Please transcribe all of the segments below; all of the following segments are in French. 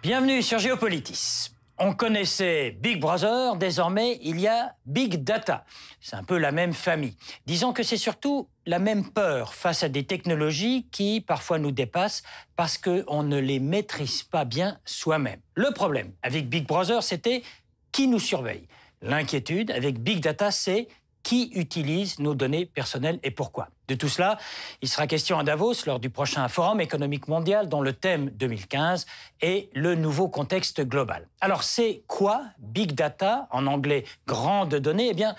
Bienvenue sur Géopolitis. On connaissait Big Brother, désormais il y a Big Data. C'est un peu la même famille. Disons que c'est surtout la même peur face à des technologies qui parfois nous dépassent parce qu'on ne les maîtrise pas bien soi-même. Le problème avec Big Brother, c'était qui nous surveille. L'inquiétude avec Big Data, c'est qui utilise nos données personnelles et pourquoi. De tout cela, il sera question à Davos lors du prochain Forum économique mondial dont le thème 2015 est le nouveau contexte global. Alors c'est quoi Big Data, en anglais grande donnée? Eh bien,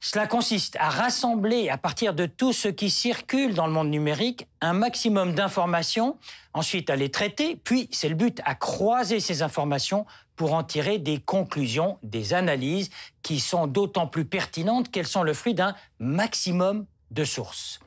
cela consiste à rassembler à partir de tout ce qui circule dans le monde numérique un maximum d'informations, ensuite à les traiter, puis c'est le but, à croiser ces informations pour en tirer des conclusions, des analyses qui sont d'autant plus pertinentes qu'elles sont le fruit d'un maximum de sources.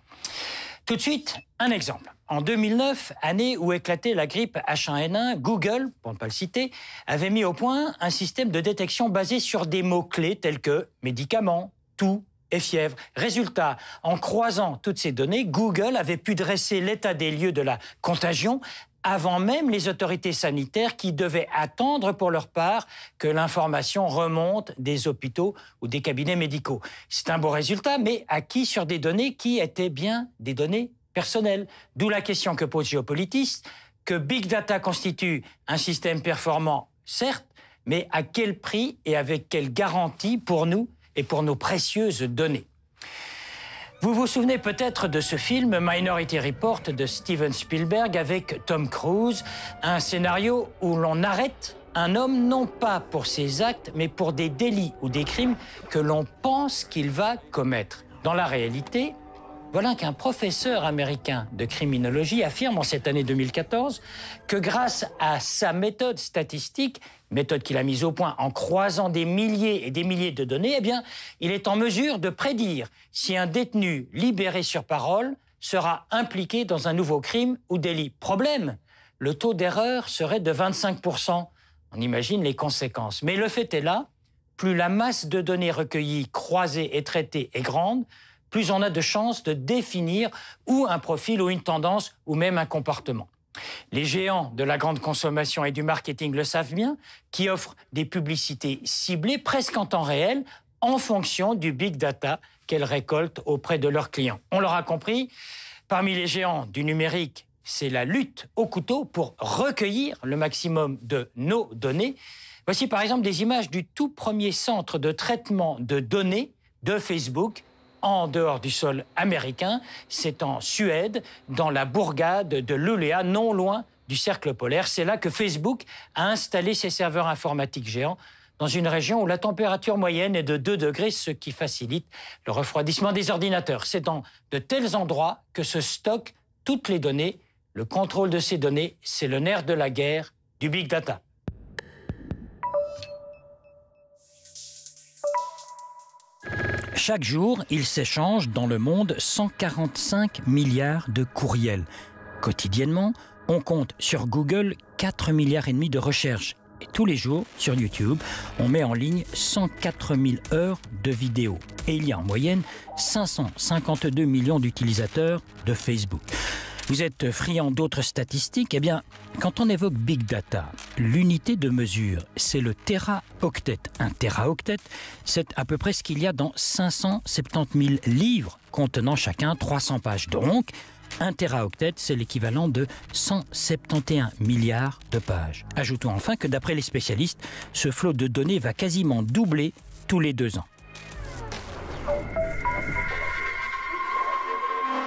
Tout de suite, un exemple. En 2009, année où éclatait la grippe H1N1, Google, pour ne pas le citer, avait mis au point un système de détection basé sur des mots-clés tels que médicaments, toux et fièvre. Résultat, en croisant toutes ces données, Google avait pu dresser l'état des lieux de la contagion avant même les autorités sanitaires qui devaient attendre pour leur part que l'information remonte des hôpitaux ou des cabinets médicaux. C'est un beau résultat, mais acquis sur des données qui étaient bien des données personnelles. D'où la question que pose Géopolitis, que Big Data constitue un système performant, certes, mais à quel prix et avec quelle garantie pour nous et pour nos précieuses données. Vous vous souvenez peut-être de ce film Minority Report de Steven Spielberg avec Tom Cruise, un scénario où l'on arrête un homme non pas pour ses actes, mais pour des délits ou des crimes que l'on pense qu'il va commettre. Dans la réalité, voilà qu'un professeur américain de criminologie affirme en cette année 2014 que grâce à sa méthode statistique, méthode qu'il a mise au point en croisant des milliers et des milliers de données, eh bien, il est en mesure de prédire si un détenu libéré sur parole sera impliqué dans un nouveau crime ou délit. Problème, le taux d'erreur serait de 25%. On imagine les conséquences. Mais le fait est là, plus la masse de données recueillies, croisées et traitées est grande, plus on a de chances de définir ou un profil ou une tendance ou même un comportement. Les géants de la grande consommation et du marketing le savent bien, qui offrent des publicités ciblées presque en temps réel en fonction du big data qu'elles récoltent auprès de leurs clients. On l'aura compris, parmi les géants du numérique, c'est la lutte au couteau pour recueillir le maximum de nos données. Voici par exemple des images du tout premier centre de traitement de données de Facebook en dehors du sol américain. C'est en Suède, dans la bourgade de Luleå, non loin du cercle polaire. C'est là que Facebook a installé ses serveurs informatiques géants dans une région où la température moyenne est de 2 degrés, ce qui facilite le refroidissement des ordinateurs. C'est dans de tels endroits que se stockent toutes les données. Le contrôle de ces données, c'est le nerf de la guerre du big data. Chaque jour, il s'échange dans le monde 145 milliards de courriels. Quotidiennement, on compte sur Google 4,5 milliards de recherches. Et tous les jours, sur YouTube, on met en ligne 104 000 heures de vidéos. Et il y a en moyenne 552 millions d'utilisateurs de Facebook. Vous êtes friand d'autres statistiques? Eh bien, quand on évoque Big Data, l'unité de mesure, c'est le téraoctet. Un téraoctet, c'est à peu près ce qu'il y a dans 570 000 livres contenant chacun 300 pages. Donc, un téraoctet, c'est l'équivalent de 171 milliards de pages. Ajoutons enfin que d'après les spécialistes, ce flot de données va quasiment doubler tous les 2 ans.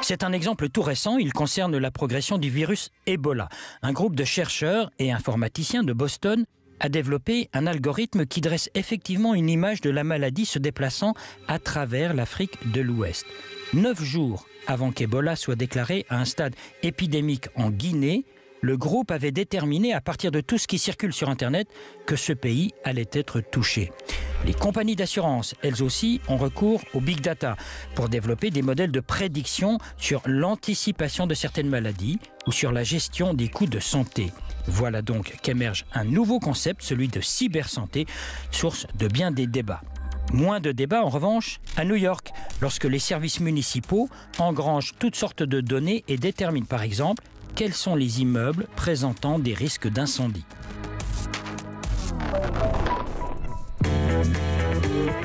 C'est un exemple tout récent, il concerne la progression du virus Ebola. Un groupe de chercheurs et informaticiens de Boston a développé un algorithme qui dresse effectivement une image de la maladie se déplaçant à travers l'Afrique de l'Ouest. 9 jours avant qu'Ebola soit déclaré à un stade épidémique en Guinée, le groupe avait déterminé, à partir de tout ce qui circule sur Internet, que ce pays allait être touché. Les compagnies d'assurance, elles aussi, ont recours au big data pour développer des modèles de prédiction sur l'anticipation de certaines maladies ou sur la gestion des coûts de santé. Voilà donc qu'émerge un nouveau concept, celui de cybersanté, source de bien des débats. Moins de débats, en revanche, à New York, lorsque les services municipaux engrangent toutes sortes de données et déterminent, par exemple, quels sont les immeubles présentant des risques d'incendie.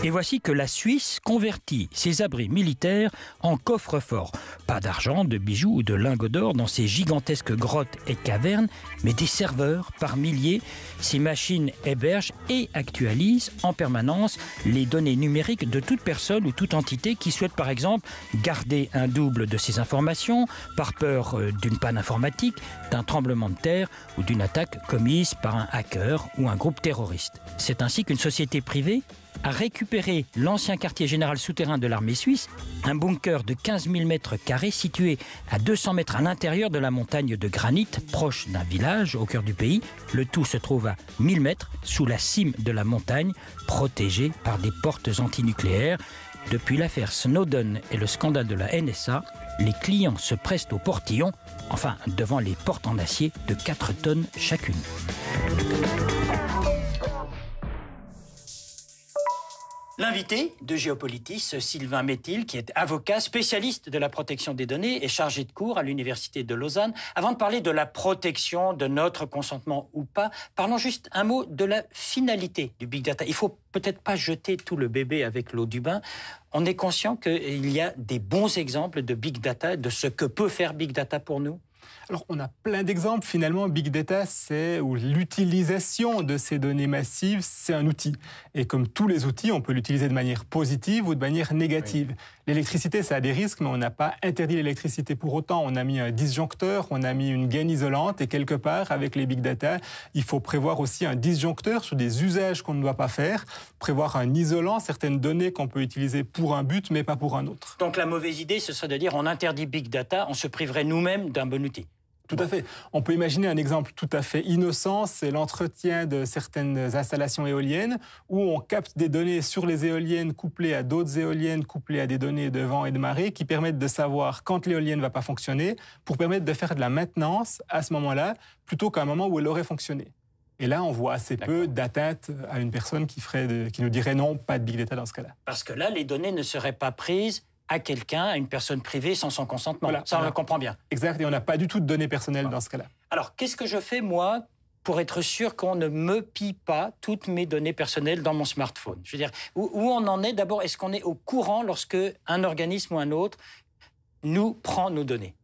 Et voici que la Suisse convertit ses abris militaires en coffres-forts. Pas d'argent, de bijoux ou de lingots d'or dans ces gigantesques grottes et cavernes, mais des serveurs par milliers. Ces machines hébergent et actualisent en permanence les données numériques de toute personne ou toute entité qui souhaite par exemple garder un double de ses informations par peur d'une panne informatique, d'un tremblement de terre ou d'une attaque commise par un hacker ou un groupe terroriste. C'est ainsi qu'une société privée a récupéré l'ancien quartier général souterrain de l'armée suisse, un bunker de 15 000 mètres carrés situé à 200 mètres à l'intérieur de la montagne de granit, proche d'un village au cœur du pays. Le tout se trouve à 1000 mètres sous la cime de la montagne, protégé par des portes antinucléaires. Depuis l'affaire Snowden et le scandale de la NSA, les clients se pressent au portillon, enfin devant les portes en acier de 4 tonnes chacune. L'invité de Géopolitis, Sylvain Métil, qui est avocat spécialiste de la protection des données et chargé de cours à l'Université de Lausanne. Avant de parler de la protection de notre consentement ou pas, parlons juste un mot de la finalité du Big Data. Il ne faut peut-être pas jeter tout le bébé avec l'eau du bain. On est conscient qu'il y a des bons exemples de Big Data, de ce que peut faire Big Data pour nous? Alors, on a plein d'exemples. Finalement, Big Data, ou l'utilisation de ces données massives, c'est un outil. Et comme tous les outils, on peut l'utiliser de manière positive ou de manière négative. Oui. L'électricité, ça a des risques, mais on n'a pas interdit l'électricité pour autant. On a mis un disjoncteur, on a mis une gaine isolante. Et quelque part, avec les Big Data, il faut prévoir aussi un disjoncteur sur des usages qu'on ne doit pas faire, prévoir un isolant, certaines données qu'on peut utiliser pour un but, mais pas pour un autre. Donc la mauvaise idée, ce serait de dire on interdit Big Data, on se priverait nous-mêmes d'un bon outil. Tout à fait. On peut imaginer un exemple tout à fait innocent, c'est l'entretien de certaines installations éoliennes où on capte des données sur les éoliennes couplées à d'autres éoliennes, couplées à des données de vent et de marée qui permettent de savoir quand l'éolienne ne va pas fonctionner pour permettre de faire de la maintenance à ce moment-là plutôt qu'à un moment où elle aurait fonctionné. Et là, on voit assez peu d'atteintes à une personne qui nous dirait non, pas de Big Data dans ce cas-là. Parce que là, les données ne seraient pas prises à quelqu'un, à une personne privée sans son consentement. Voilà, ça, on le comprend bien. Exact, et on n'a pas du tout de données personnelles dans ce cas-là. Alors, qu'est-ce que je fais, moi, pour être sûr qu'on ne me pille pas toutes mes données personnelles dans mon smartphone? Je veux dire, où on en est d'abord? Est-ce qu'on est au courant lorsque un organisme ou un autre nous prend nos données?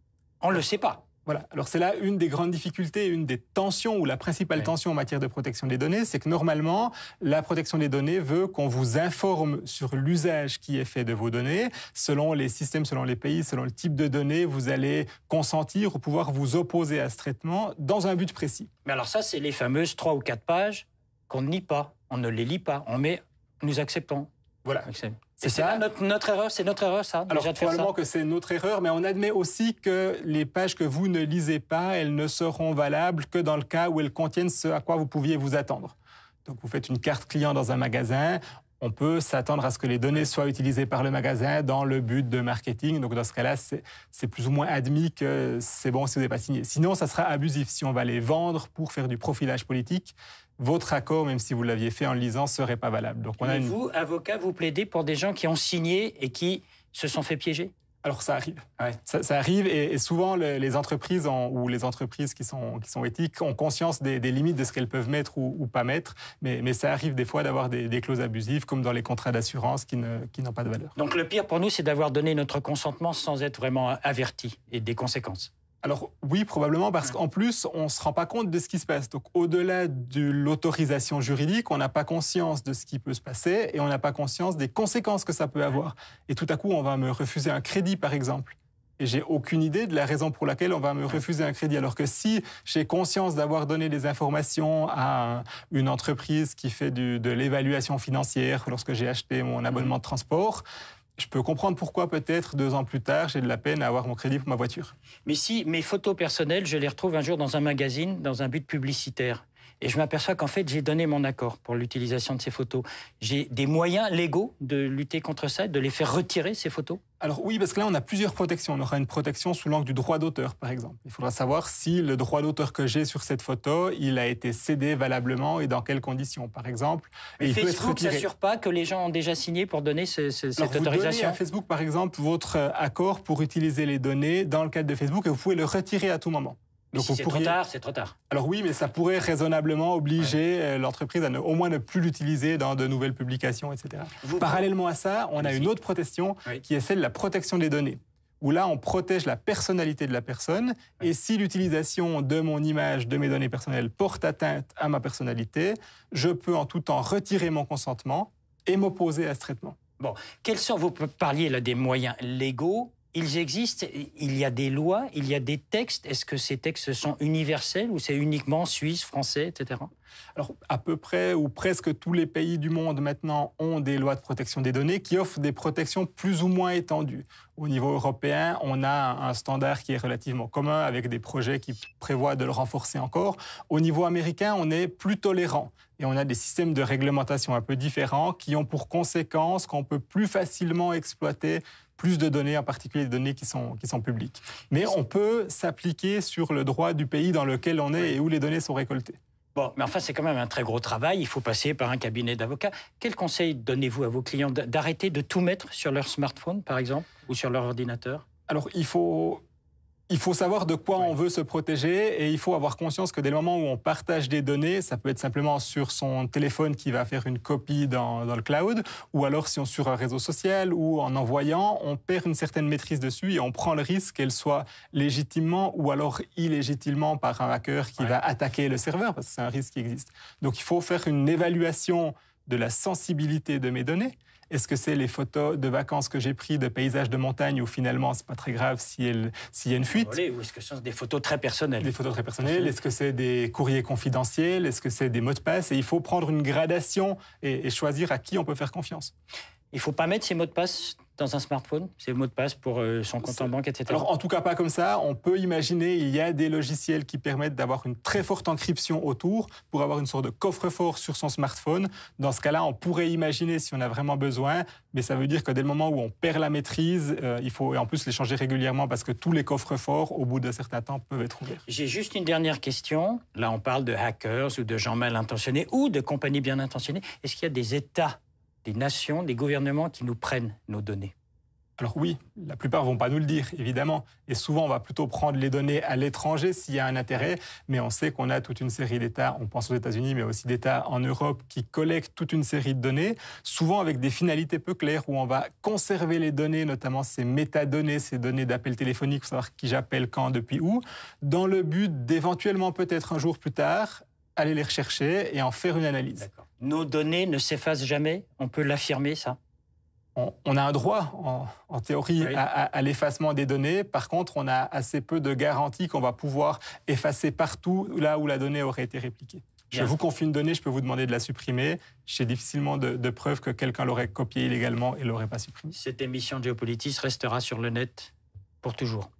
On ne le sait pas. Voilà. Alors c'est là une des grandes difficultés, une des tensions ou la principale tension en matière de protection des données, c'est que normalement, la protection des données veut qu'on vous informe sur l'usage qui est fait de vos données. Selon les systèmes, selon les pays, selon le type de données, vous allez consentir ou pouvoir vous opposer à ce traitement dans un but précis. Mais alors ça, c'est les fameuses 3 ou 4 pages qu'on ne lit pas, on ne les lit pas, on met « nous acceptons ». Voilà. C'est ça notre erreur, c'est notre erreur ça. Alors probablement que c'est notre erreur, mais on admet aussi que les pages que vous ne lisez pas, elles ne seront valables que dans le cas où elles contiennent ce à quoi vous pouviez vous attendre. Donc vous faites une carte client dans un magasin, on peut s'attendre à ce que les données soient utilisées par le magasin dans le but de marketing. Donc dans ce cas-là, c'est plus ou moins admis que c'est bon si vous n'avez pas signé. Sinon, ça sera abusif. Si on va les vendre pour faire du profilage politique, votre accord, même si vous l'aviez fait en le lisant, ne serait pas valable. Donc vous, avocat, vous plaidez pour des gens qui ont signé et qui se sont fait piéger? Alors ça arrive. Ouais. Ça arrive et souvent les entreprises ou les entreprises qui sont éthiques ont conscience des limites de ce qu'elles peuvent mettre ou pas mettre. Mais ça arrive des fois d'avoir des clauses abusives comme dans les contrats d'assurance qui n'ont pas de valeur. Donc le pire pour nous, c'est d'avoir donné notre consentement sans être vraiment averti et des conséquences. Alors oui, probablement, parce qu'en plus, on ne se rend pas compte de ce qui se passe. Donc au-delà de l'autorisation juridique, on n'a pas conscience de ce qui peut se passer et on n'a pas conscience des conséquences que ça peut avoir. Et tout à coup, on va me refuser un crédit, par exemple. Et j'ai aucune idée de la raison pour laquelle on va me refuser un crédit. Alors que si j'ai conscience d'avoir donné des informations à une entreprise qui fait de l'évaluation financière lorsque j'ai acheté mon abonnement de transport, je peux comprendre pourquoi peut-être 2 ans plus tard, j'ai de la peine à avoir mon crédit pour ma voiture. Mais si mes photos personnelles, je les retrouve un jour dans un magazine, dans un but publicitaire, et je m'aperçois qu'en fait, j'ai donné mon accord pour l'utilisation de ces photos. J'ai des moyens légaux de lutter contre ça, de les faire retirer, ces photos? Alors oui, parce que là, on a plusieurs protections. On aura une protection sous l'angle du droit d'auteur, par exemple. Il faudra savoir si le droit d'auteur que j'ai sur cette photo, il a été cédé valablement et dans quelles conditions, par exemple. Et il Facebook ne s'assure pas que les gens ont déjà signé pour donner cette autorisation? Vous donnez à Facebook, par exemple, votre accord pour utiliser les données dans le cadre de Facebook et vous pouvez le retirer à tout moment. Donc si c'est trop tard, c'est trop tard. Alors oui, mais ça pourrait raisonnablement obliger l'entreprise à au moins ne plus l'utiliser dans de nouvelles publications, etc. Parallèlement à ça, on a une autre protection qui est celle de la protection des données, où là, on protège la personnalité de la personne. Et si l'utilisation de mon image, de mes données personnelles, porte atteinte à ma personnalité, je peux en tout temps retirer mon consentement et m'opposer à ce traitement. Bon, quels sont, vous parliez là des moyens légaux. Ils existent, il y a des lois, il y a des textes. Est-ce que ces textes sont universels ou c'est uniquement suisse, français, etc.? Alors, à peu près ou presque tous les pays du monde maintenant ont des lois de protection des données qui offrent des protections plus ou moins étendues. Au niveau européen, on a un standard qui est relativement commun avec des projets qui prévoient de le renforcer encore. Au niveau américain, on est plus tolérant et on a des systèmes de réglementation un peu différents qui ont pour conséquence qu'on peut plus facilement exploiter plus de données, en particulier des données qui sont publiques. Mais on peut s'appliquer sur le droit du pays dans lequel on est et où les données sont récoltées. Bon, mais enfin, c'est quand même un très gros travail. Il faut passer par un cabinet d'avocats. Quel conseil donnez-vous à vos clients d'arrêter de tout mettre sur leur smartphone, par exemple, ou sur leur ordinateur? Alors, il faut savoir de quoi on veut se protéger et il faut avoir conscience que dès le moment où on partage des données, ça peut être simplement sur son téléphone qui va faire une copie dans le cloud, ou alors si on sur un réseau social ou en envoyant, on perd une certaine maîtrise dessus et on prend le risque qu'elle soit légitimement ou alors illégitimement par un hacker qui va attaquer le serveur, parce que c'est un risque qui existe. Donc il faut faire une évaluation de la sensibilité de mes données. Est-ce que c'est les photos de vacances que j'ai prises de paysages de montagne où finalement c'est pas très grave s'il y a une fuite? Ou est-ce que ce sont des photos très personnelles? Des photos très personnelles. Est-ce que c'est des courriers confidentiels? Est-ce que c'est des mots de passe? Et il faut prendre une gradation et choisir à qui on peut faire confiance. Il ne faut pas mettre ces mots de passe dans un smartphone, ces mots de passe pour son compte en banque, etc. Alors, en tout cas, pas comme ça. On peut imaginer, il y a des logiciels qui permettent d'avoir une très forte encryption autour pour avoir une sorte de coffre-fort sur son smartphone. Dans ce cas-là, on pourrait imaginer si on a vraiment besoin, mais ça veut dire que dès le moment où on perd la maîtrise, il faut en plus les changer régulièrement parce que tous les coffres-forts, au bout d'un certain temps, peuvent être ouverts. J'ai juste une dernière question. Là, on parle de hackers ou de gens mal intentionnés ou de compagnies bien intentionnées. Est-ce qu'il y a des États, des nations, des gouvernements qui nous prennent nos données? Alors oui, la plupart ne vont pas nous le dire, évidemment. Et souvent, on va plutôt prendre les données à l'étranger s'il y a un intérêt. Mais on sait qu'on a toute une série d'États, on pense aux États-Unis, mais aussi d'États en Europe, qui collectent toute une série de données, souvent avec des finalités peu claires, où on va conserver les données, notamment ces métadonnées, ces données d'appels téléphoniques, pour savoir qui j'appelle, quand, depuis où, dans le but d'éventuellement, peut-être un jour plus tard, aller les rechercher et en faire une analyse. D'accord. Nos données ne s'effacent jamais? On peut l'affirmer, ça? On a un droit, en théorie, à l'effacement des données. Par contre, on a assez peu de garanties qu'on va pouvoir effacer partout là où la donnée aurait été répliquée. Bien. Je vous confie une donnée, je peux vous demander de la supprimer. J'ai difficilement de preuves que quelqu'un l'aurait copiée illégalement et ne l'aurait pas supprimée. Cette émission de Géopolitis restera sur le net pour toujours.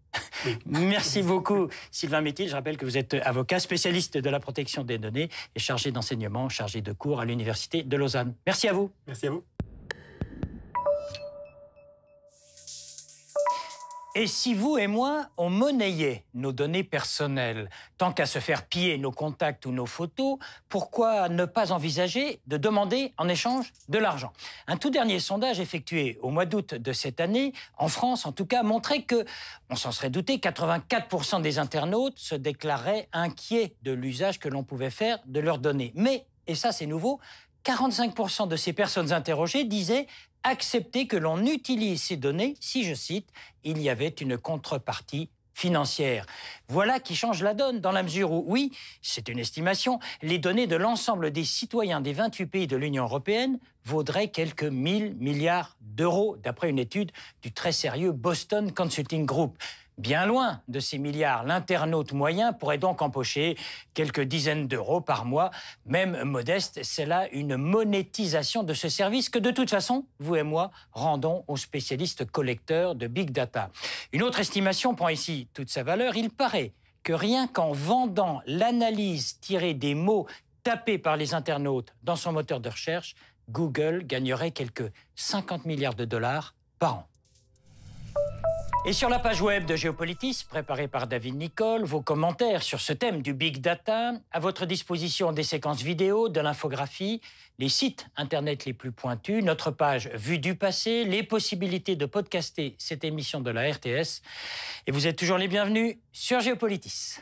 Oui. Merci beaucoup, Sylvain Métil. Je rappelle que vous êtes avocat, spécialiste de la protection des données et chargé d'enseignement, chargé de cours à l'Université de Lausanne. Merci à vous. Merci à vous. Et si vous et moi, on monnayait nos données personnelles, tant qu'à se faire piller nos contacts ou nos photos, pourquoi ne pas envisager de demander en échange de l'argent? Un tout dernier sondage effectué au mois d'août de cette année, en France en tout cas, montrait que, on s'en serait douté, 84% des internautes se déclaraient inquiets de l'usage que l'on pouvait faire de leurs données. Mais, et ça c'est nouveau, 45% de ces personnes interrogées disaient accepter que l'on utilise ces données si, je cite, il y avait une contrepartie financière. Voilà qui change la donne dans la mesure où, oui, c'est une estimation, les données de l'ensemble des citoyens des 28 pays de l'Union européenne vaudraient quelques 1000 milliards d'euros, d'après une étude du très sérieux Boston Consulting Group. Bien loin de ces milliards, l'internaute moyen pourrait donc empocher quelques dizaines d'euros par mois. Même modeste, c'est là une monétisation de ce service que de toute façon, vous et moi, rendons aux spécialistes collecteurs de Big Data. Une autre estimation prend ici toute sa valeur. Il paraît que rien qu'en vendant l'analyse tirée des mots tapés par les internautes dans son moteur de recherche, Google gagnerait quelques 50 milliards de dollars par an. Et sur la page web de Géopolitis, préparée par David Nicole, vos commentaires sur ce thème du Big Data, à votre disposition des séquences vidéo, de l'infographie, les sites Internet les plus pointus, notre page Vue du passé, les possibilités de podcaster cette émission de la RTS. Et vous êtes toujours les bienvenus sur Géopolitis.